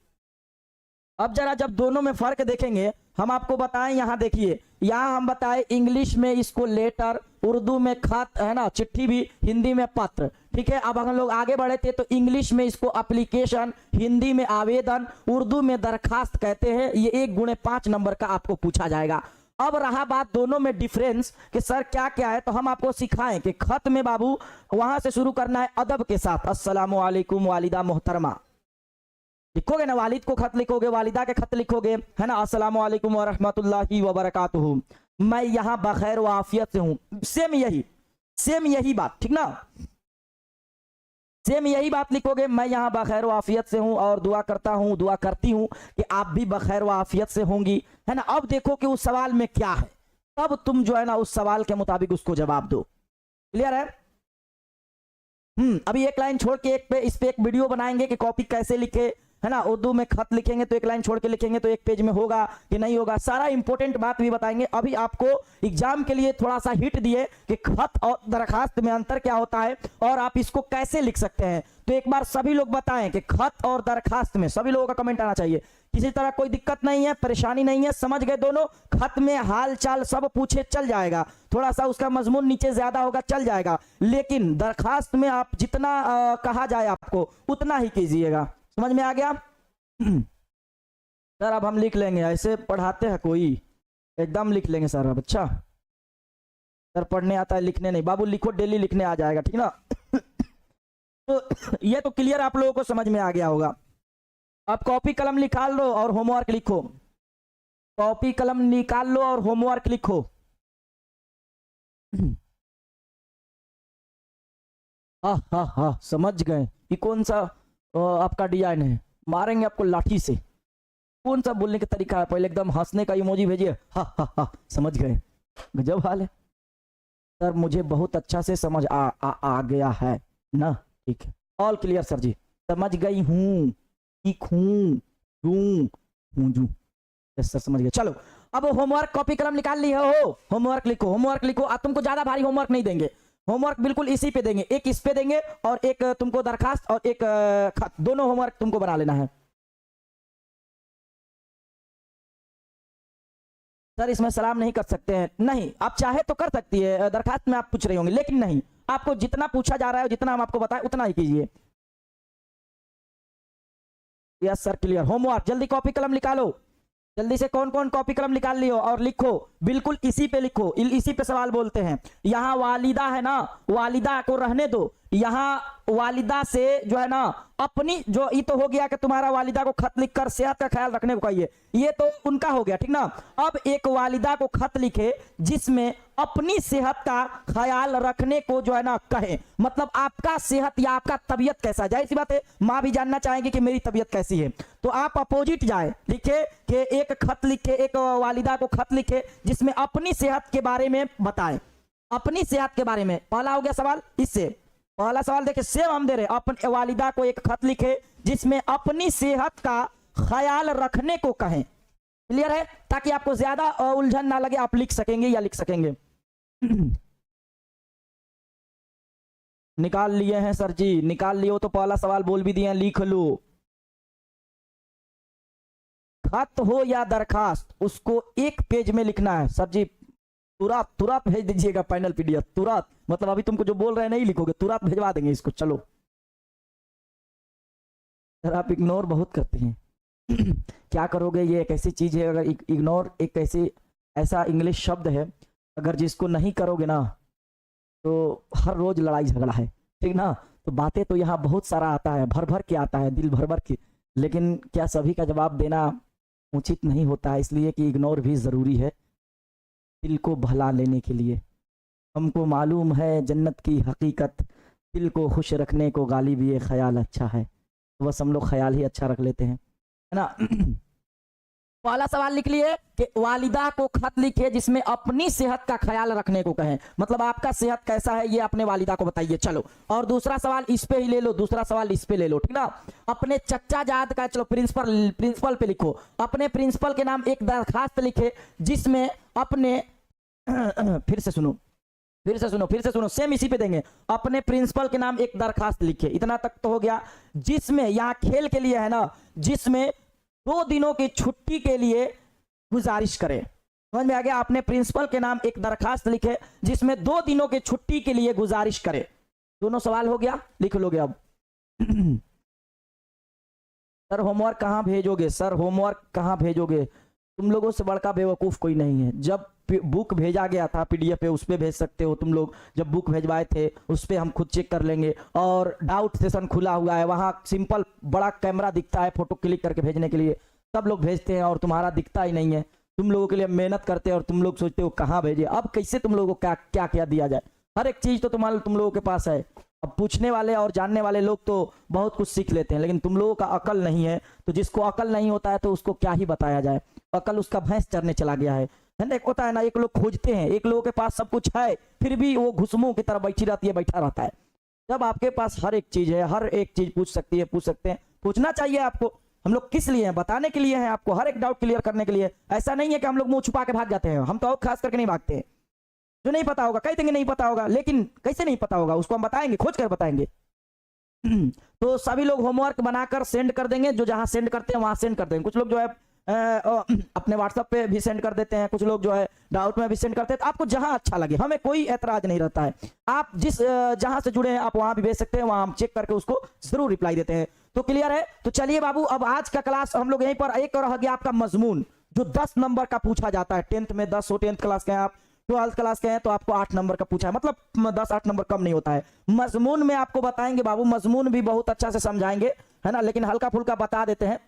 अब जरा जब दोनों में फर्क देखेंगे हम आपको बताएं, यहाँ देखिए, यहाँ हम बताएं इंग्लिश में इसको लेटर, उर्दू में खत, है ना, चिट्ठी भी, हिंदी में पत्र, ठीक है। अब हम लोग आगे बढ़े थे तो इंग्लिश में इसको एप्लीकेशन, हिंदी में आवेदन, उर्दू में दरखास्त कहते हैं, ये 1 × 5 नंबर का आपको पूछा जाएगा। अब रहा बात दोनों में डिफरेंस कि सर क्या क्या है, तो हम आपको सिखाएं कि खत में बाबू वहां से शुरू करना है अदब के साथ, अस्सलामु अलैकुम वालिदा मोहतरमा, लिखोगे ना, वालिद को खत लिखोगे, वालिदा के खत लिखोगे, है ना, अस्सलामु अलैकुम व रहमतुल्लाहि व बरकातुहू, मैं यहाँ बखैर व आफियत से हूँ, सेम यही बात, ठीक ना। सेम यही बात लिखोगे, मैं यहाँ बखैर व आफियत से हूँ और दुआ करता हूँ, दुआ करती हूँ कि आप भी बखैर व आफियत से होंगी, है ना। अब देखो कि उस सवाल में क्या है, तब तुम जो है ना उस सवाल के मुताबिक उसको जवाब दो। क्लियर है? अभी एक लाइन छोड़ के इस पे एक वीडियो बनाएंगे कि कॉपी कैसे लिखे, है ना। उर्दू में खत लिखेंगे तो एक लाइन छोड़ के लिखेंगे तो एक पेज में होगा कि नहीं होगा, सारा इंपॉर्टेंट बात भी बताएंगे। अभी आपको एग्जाम के लिए थोड़ा सा हिट दिए कि खत और दरखास्त में अंतर क्या होता है और आप इसको कैसे लिख सकते हैं। तो एक बार सभी लोग बताएं कि खत और दरखास्त में, सभी लोगों का कमेंट आना चाहिए, किसी तरह कोई दिक्कत नहीं है, परेशानी नहीं है, समझ गए दोनों। खत में हाल चाल सब पूछे चल जाएगा, थोड़ा सा उसका मजमून नीचे ज्यादा होगा चल जाएगा, लेकिन दरखास्त में आप जितना कहा जाए आपको उतना ही कीजिएगा। समझ में आ गया? सर अब हम लिख लेंगे, ऐसे पढ़ाते हैं कोई, एकदम लिख लेंगे सर अब। अच्छा सर पढ़ने आता है लिखने नहीं, बाबू लिखो, डेली लिखने आ जाएगा, ठीक ना। तो ये तो क्लियर आप लोगों को समझ में आ गया होगा। अब कॉपी कलम निकाल लो और होमवर्क लिखो, कॉपी कलम निकाल लो और होमवर्क लिखो। हाँ समझ गए, ये कौन सा आपका डिजाइन है, मारेंगे आपको लाठी से। कौन सा बोलने का तरीका है, पहले एकदम हंसने का इमोजी भेजिए, हा समझ गए, गजब हाल है सर, मुझे बहुत अच्छा से समझ आ गया है ना, ठीक है, ऑल क्लियर सर जी, समझ गई हूँ, ठीक हूँ, सर समझ गए। चलो अब होमवर्क कॉपी कलम निकाल ली हो, होमवर्क लिखो, होमवर्क लिखो। तुमको ज्यादा भारी होमवर्क नहीं देंगे, होमवर्क बिल्कुल इसी पे देंगे, एक इस पे देंगे और एक तुमको दरखास्त और एक खत, दोनों होमवर्क तुमको बना लेना है। सर इसमें सलाम नहीं कर सकते हैं, नहीं आप चाहे तो कर सकती है, दरखास्त में आप पूछ रहे होंगे, लेकिन नहीं, आपको जितना पूछा जा रहा है जितना हम आपको बताएं उतना ही कीजिए। Yes sir clear. होमवर्क जल्दी कॉपी कलम निकालो, जल्दी से कौन कौन कॉपी कलम निकाल लियो और लिखो, बिल्कुल इसी पे लिखो, इसी पे सवाल बोलते हैं। यहाँ वालिदा है ना, वालिदा को रहने दो, यहाँ वालिदा से जो है ना अपनी, जो ये तो हो गया कि तुम्हारा वालिदा को खत लिखकर सेहत का ख्याल रखने को कहिए, ये तो उनका हो गया, ठीक ना। अब एक वालिदा को खत लिखे जिसमें अपनी सेहत का ख्याल रखने को जो है ना कहे, मतलब आपका सेहत या आपका तबीयत कैसा, जाहिर सी बात है माँ भी जानना चाहेंगे कि मेरी तबीयत कैसी है, तो आप अपोजिट जाए, लिखे कि एक खत लिखे, एक वालिदा को खत लिखे जिसमें अपनी सेहत के बारे में बताएं, अपनी सेहत के बारे में। पहला हो गया सवाल, इससे पहला सवाल देखिए सेम हम दे रहे, अपने वालिदा को एक खत लिखे जिसमें अपनी सेहत का ख्याल रखने को कहें। क्लियर है, ताकि आपको ज्यादा उलझन ना लगे, आप लिख सकेंगे या लिख सकेंगे। निकाल लिए हैं सर जी, निकाल लियो तो पहला सवाल बोल भी दिए, लिख लो। खत हो या दरखास्त उसको एक पेज में लिखना है सर जी, तुरंत भेज दीजिएगा फाइनल पीडीएफ, तुरंत, मतलब अभी तुमको जो बोल रहे हैं नहीं लिखोगे, तुरंत भेजवा देंगे इसको। चलो सर आप इग्नोर बहुत करते हैं। क्या करोगे, ये एक ऐसी चीज है, अगर इग्नोर एक ऐसा इंग्लिश शब्द है, अगर जिसको नहीं करोगे ना तो हर रोज लड़ाई झगड़ा है, ठीक ना। तो बातें तो यहाँ बहुत सारा आता है, भर भर के आता है, दिल भर भर के, लेकिन क्या सभी का जवाब देना उचित नहीं होता है, इसलिए कि इग्नोर भी जरूरी है दिल को भला लेने के लिए। हमको मालूम है जन्नत की हकीकत, दिल को खुश रखने को गालिब ये ख्याल अच्छा है, तो बस हम लोग ख्याल ही अच्छा रख लेते हैं, है ना। पहला सवाल लिख लिए कि वालिदा को खत लिखे जिसमें अपनी सेहत का ख्याल रखने को कहें, मतलब आपका सेहत कैसा है ये अपने वालिदा को बताइए। चलो, और दूसरा सवाल इस पे ही ले लो, दूसरा सवाल इस पे ले लो, ठीक ना। अपने चच्चा जाद का, चलो प्रिंसिपल पे लिखो, अपने प्रिंसिपल के नाम एक दरखास्त लिखे जिसमें अपने फिर से सुनो, सेम इसी पे देंगे, अपने प्रिंसिपल के नाम एक दरखास्त लिखे, इतना तक तो हो गया। जिसमें यहाँ खेल के लिए है ना, जिसमें 2 दिनों की छुट्टी के लिए गुजारिश करें। समझ में आ गया, अपने प्रिंसिपल के नाम एक दरखास्त लिखे जिसमें 2 दिनों की छुट्टी के लिए गुजारिश करे। दोनों सवाल हो गया, लिख लोगे अब। सर होमवर्क कहाँ भेजोगे, सर होमवर्क कहाँ भेजोगे, तुम लोगों से बड़का बेवकूफ कोई नहीं है। जब बुक भेजा गया था पीडीएफ पे, उस पे भेज सकते हो तुम लोग, जब बुक भेजवाए थे उस पे हम खुद चेक कर लेंगे, और डाउट सेशन खुला हुआ है, वहाँ सिंपल बड़ा कैमरा दिखता है फोटो क्लिक करके भेजने के लिए, सब लोग भेजते हैं और तुम्हारा दिखता ही नहीं है। तुम लोगों के लिए मेहनत करते हैं और तुम लोग सोचते हो कहाँ भेजे, अब कैसे तुम लोगों को क्या क्या दिया जाए, हर एक चीज तो तुम लोगों के पास है, अब पूछने वाले और जानने वाले लोग तो बहुत कुछ सीख लेते हैं, लेकिन तुम लोगों का अकल नहीं है, तो जिसको अकल नहीं होता है तो उसको क्या ही बताया जाए। अकल उसका भैंस चरने चला गया है ना। एक होता है ना, एक लोग खोजते हैं, एक लोगों के पास सब कुछ है फिर भी वो घुसमों की तरह बैठी रहती है, बैठा रहता है। जब आपके पास हर एक चीज है, हर एक चीज पूछ सकती है, पूछ सकते हैं, पूछना चाहिए आपको। हम लोग किस लिए हैं? बताने के लिए हैं आपको, हर एक डाउट क्लियर करने के लिए। ऐसा नहीं है कि हम लोग मुंह छुपा के भाग जाते हैं, हम तो और खास करके नहीं भागते हैं। जो नहीं पता होगा कह देंगे नहीं पता होगा, लेकिन कैसे नहीं पता होगा उसको हम बताएंगे, खोज कर बताएंगे। तो सभी लोग होमवर्क बनाकर सेंड कर देंगे, जो जहां सेंड करते हैं वहां सेंड कर देंगे। कुछ लोग जो है अपने व्हाट्सएप पे भी सेंड कर देते हैं, कुछ लोग जो है डाउट में भी सेंड करते हैं। तो आपको जहां अच्छा लगे, हमें कोई ऐतराज नहीं रहता है। आप जिस जहां से जुड़े हैं आप वहां भी भेज सकते हैं, वहां हम चेक करके उसको जरूर रिप्लाई देते हैं। तो क्लियर है? तो चलिए बाबू, अब आज का क्लास हम लोग यहीं पर, एक और रह गया आपका मजमून, जो 10 नंबर का पूछा जाता है। 10th में 10 हो, 10th क्लास के हैं आप, 12th क्लास के हैं तो आपको 8 नंबर का पूछा है, मतलब 10-8 नंबर कम नहीं होता है। मजमून में आपको बताएंगे बाबू, मजमून भी बहुत अच्छा से समझाएंगे, है ना, लेकिन हल्का फुल्का बता देते हैं।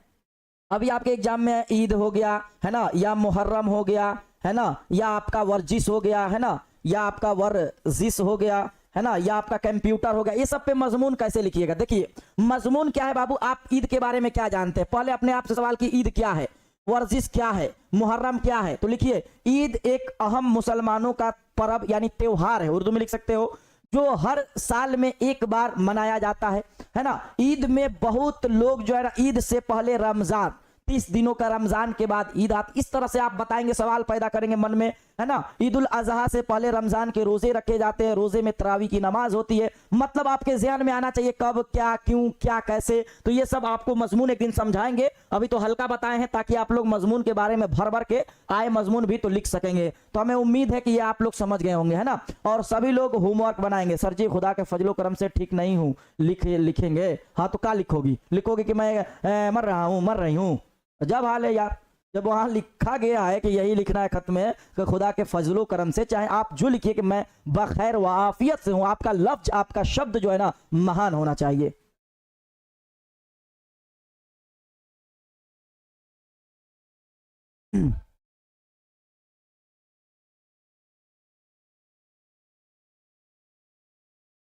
अभी आपके एग्जाम में ईद हो गया, है ना, या मुहर्रम हो गया, है ना, या आपका वर्जिश हो गया, है ना, या आपका वर्जिश हो गया, है ना, या आपका कंप्यूटर हो गया, ये सब पे मजमून कैसे लिखिएगा। देखिए मजमून क्या है बाबू, आप ईद के बारे में क्या जानते हैं, पहले अपने आप से सवाल की ईद क्या है, वर्जिश क्या है, मुहर्रम क्या है। तो लिखिए ईद एक अहम मुसलमानों का पर्व यानी त्योहार है, उर्दू में लिख सकते हो, जो हर साल में एक बार मनाया जाता है ना। ईद में बहुत लोग जो है ना, ईद से पहले रमजान, 30 दिनों का रमजान के बाद ईद आती, इस तरह से आप बताएंगे, सवाल पैदा करेंगे मन में, है ना। ईद उल अजहा से पहले रमजान के रोजे रखे जाते हैं, रोजे में तरावी की नमाज होती है, मतलब आपके ध्यान में आना चाहिए कब, क्या, क्यों, क्या, कैसे। तो ये सब आपको मजमून एक दिन समझाएंगे, अभी तो हल्का बताए हैं ताकि आप लोग मजमून के बारे में भर भर के आए मजमून भी तो लिख सकेंगे। तो हमें उम्मीद है कि ये आप लोग समझ गए होंगे, है ना। और सभी लोग होमवर्क बनाएंगे। सर जी खुदा के फजलो करम से ठीक नहीं हूँ, लिखेंगे। हाँ तो क्या लिखोगी? लिखोगे कि मैं मर रहा हूँ, मर रही हूँ? जब हाल है यार, जब वहां लिखा गया है कि यही लिखना है खत में कि खुदा के फजलो करम से, चाहे आप जो लिखिए कि मैं बखैर व आफियत से हूं, आपका लफ्ज, आपका शब्द जो है ना महान होना चाहिए।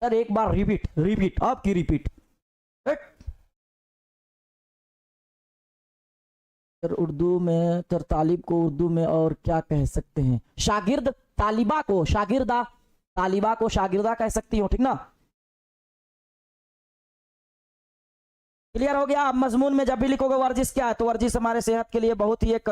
सर एक बार रिपीट, रिपीट आपकी रिपीट। सर उर्दू में, सर तालिब को उर्दू में और क्या कह सकते हैं? शागिर्द, तालिबा को शागिर्दा, तालिबा को शागिर्दा कह सकती हो, ठीक ना। क्लियर हो गया। अब मजमून में जब भी लिखोगे वर्जिश क्या है, तो वर्जिश हमारे सेहत के लिए बहुत ही एक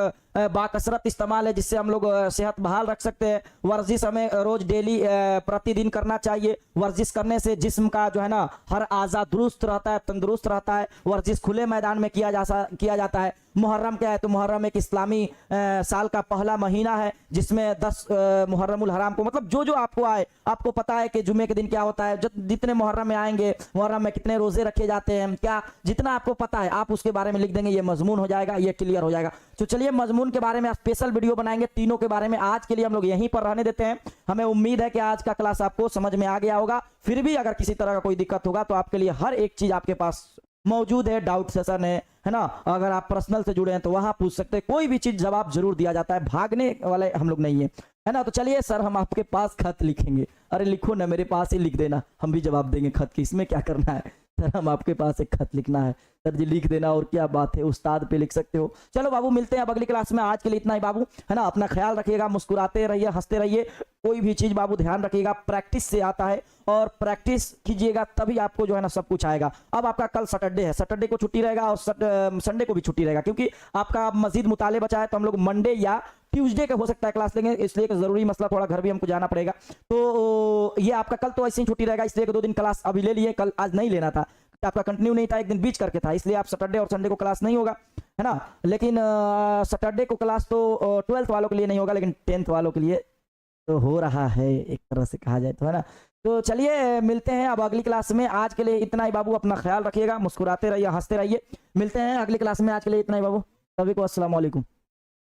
बाकसरत इस्तेमाल है, जिससे हम लोग सेहत बहाल रख सकते हैं। वर्जिश हमें रोज डेली प्रतिदिन करना चाहिए। वर्जिश करने से जिस्म का जो है ना हर आज़ा दुरुस्त रहता है, तंदुरुस्त रहता है। वर्जिश खुले मैदान में किया जाता है। मुहर्रम क्या है, तो मुहर्रम एक इस्लामी साल का पहला महीना है, जिसमें 10 मुहर्रमुल हराम को, मतलब जो जो आपको आए, आपको पता है कि जुमे के दिन क्या होता है, जितने मुहर्रम में आएंगे, मुहर्रम में कितने रोजे रखे जाते हैं, क्या, जितना आपको पता है आप उसके बारे में लिख देंगे, ये मजमून हो जाएगा, ये क्लियर हो जाएगा। तो चलिए मजमून के बारे में स्पेशल वीडियो बनाएंगे तीनों के बारे में। आज के लिए हम लोग यहीं पर रहने देते हैं। हमें उम्मीद है कि आज का क्लास आपको समझ में आ गया होगा। फिर भी अगर किसी तरह का कोई दिक्कत होगा तो आपके लिए हर एक चीज आपके पास मौजूद है। डाउट सेशन है ना, अगर आप पर्सनल से जुड़े हैं तो वहां पूछ सकते हैं, कोई भी चीज जवाब जरूर दिया जाता है, भागने वाले हम लोग नहीं है ना। तो चलिए सर हम आपके पास खत लिखेंगे। अरे लिखो ना, मेरे पास ही लिख देना, हम भी जवाब देंगे खत की, इसमें क्या करना है सर, हम आपके पास एक खत लिखना है सर जी, लिख देना, और क्या बात है, उस्ताद पे लिख सकते हो। चलो बाबू मिलते हैं अब अगली क्लास में, आज के लिए इतना ही बाबू, है ना। अपना ख्याल रखिएगा, मुस्कुराते रहिए, हंसते रहिए, कोई भी चीज बाबू ध्यान रखिएगा, प्रैक्टिस से आता है, और प्रैक्टिस कीजिएगा तभी आपको जो है ना सब कुछ आएगा। अब आपका कल सैटरडे है, सैटरडे को छुट्टी रहेगा और संडे को भी छुट्टी रहेगा, क्योंकि आपका मजीद मुताले बचा है, तो हम लोग मंडे या ट्यूसडे का हो सकता है क्लास लेंगे, इसलिए एक जरूरी मसला, थोड़ा घर भी हमको जाना पड़ेगा। तो ये आपका कल तो ऐसे ही छुट्टी रहेगा, इसलिए 2 दिन क्लास अभी ले लिए, कल आज नहीं लेना था, आपका कंटिन्यू नहीं था, एक दिन बीच करके था, इसलिए आप सैटरडे और संडे को क्लास नहीं होगा, है ना। लेकिन सैटरडे को क्लास तो 12th वालों के लिए नहीं होगा, लेकिन 10th वालों के लिए तो हो रहा है, एक तरह से कहा जाए तो, है ना। तो चलिए मिलते हैं अब अगली क्लास में। आज के लिए इतना ही बाबू, अपना ख्याल रखिएगा, मुस्कुराते रहिए, हंसते रहिए। मिलते हैं अगली क्लास में, आज के लिए इतना ही बाबू, सभी को अस्सलाम वालेकुम।